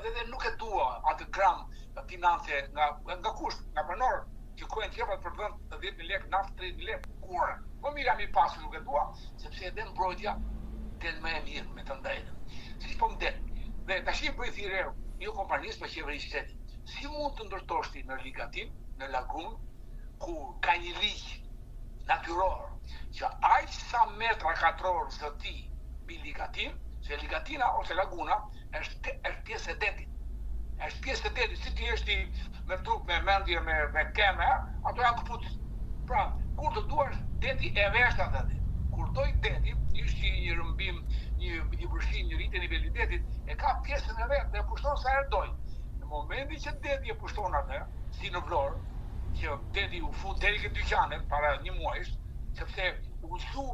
dhe nuk e dua atë gram finance nga kusht, nga banor, që kojnë tjepat për vend 10.000 lekë, naftë 30.000 lekë, kurrë. Po mira mi pasur nuk e dua, sepse edhe mbrojtja del më e mirë me të drejtën. Si po më del. Dhe tash i bëj thirrje jo kompanisë, por qeverisë shtetit. Si mund të ndërtoshti në Ligatin, në lagunë, ku ka një ligj natyror, që aq sa metra katror zoti mbi Ligatin, se Ligatina ose laguna është pjesë e detit. Është pjesë e detit, si ti je me trup, me mendje, me keme, ato janë këpucë. Pra, kur të duash, deti e vesht atë atë. Kur doj deti, ishte një rëmbim, një vërshim, një rritje nivelli detit, e ka pjesën e vetë dhe e pushton sa herë doj. Në momentin që deti e pushton atë, si në Vlorë, që deti u fut deri ke dyqanet para një muajsh, sepse u su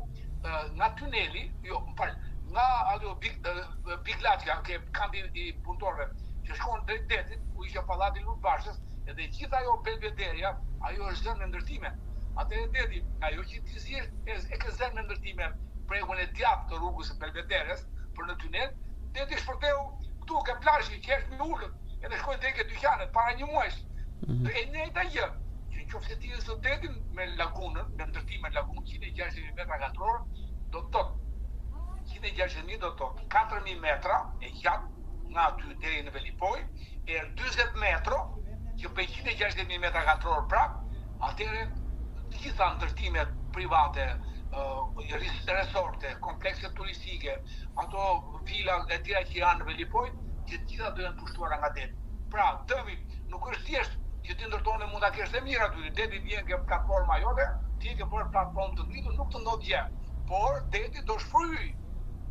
nga tuneli, nga ato Biglaçka, ke kampi i punëtorëve, që shkon drejt detit, ku ishte pallati Lutbashës, edhe gjithë ajo belvederja, ajo është zënë me ndërtime. Atëherë deti, ajo që ti zgjesh e ke zënë me ndërtime pregun e djathtë të rrugës së Belvederes për në tunel, deti shpërtheu këtu ke plazhi që është me ulët, edhe shkoi deri ke dyqanet para një muajsh. Dhe e njëjta gjë, që nëse ti zë detin me lagunën, me ndërtime lagunë 160.000 metra katror, do të thotë 160.000 do të thotë 4.000 metra e gjatë nga aty deri në Velipoj, e 40 metro që për 160.000 metra katror prap, atëherë gjitha ndërtimet private, resorte, komplekse turistike, ato vila e tjera që janë në Velipoj, që gjitha do janë pushtuara nga deti. Pra, dëmi nuk është thjesht që ti ndërtone mund ta kesh dhe mirë aty, deti vjen ke platforma jote, ti ke bërë platformë të ngritur, nuk të ndodh gjë. Por deti do shfryj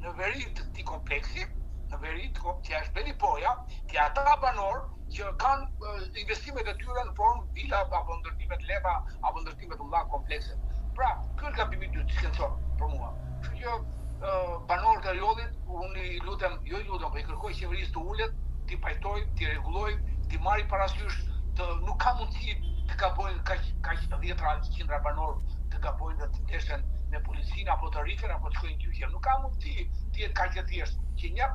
në veri të këtij kompleksi, në veri që është Velipoja, që ata banor që kanë investimet e tyre në formë vila apo ndërtime të lehta apo ndërtime të mëdha komplekse. Pra, ky është gabimi i dytë shkencor për mua. Kështu që banorët e rjollit, unë i lutem, po i kërkoj qeverisë të ulet, t'i pajtoj, t'i rregulloj, t'i marrë parasysh të nuk ka mundësi të gabojnë kaq 10-100 banor të gabojnë dhe të ndeshen me policinë apo të rrifen apo të shkojnë gjyqje. Nuk ka mundësi të jetë kaq e thjeshtë. Që një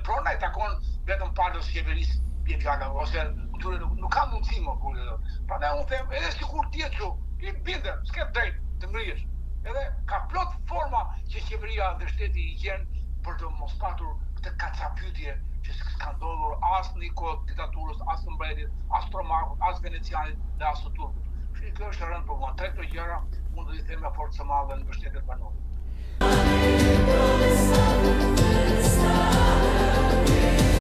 prona i takon vetëm palës qeverisë fjala, ose këtyre nuk ka mundësi më kurrë. Prandaj unë them, edhe sikur ti je kështu, ti bindem, s'ke drejt të ngrihesh. Edhe ka plot forma që qeveria dhe shteti i gjen për të mos patur këtë kacapytje që s'ka ndodhur as në kohë diktaturës, as në mbretërit, as Tromakut, as Venecianit dhe as të Turkut. Kjo është rënd për mua. Tre këto gjëra mund të i them me forcë së madhe në mbështetje banore.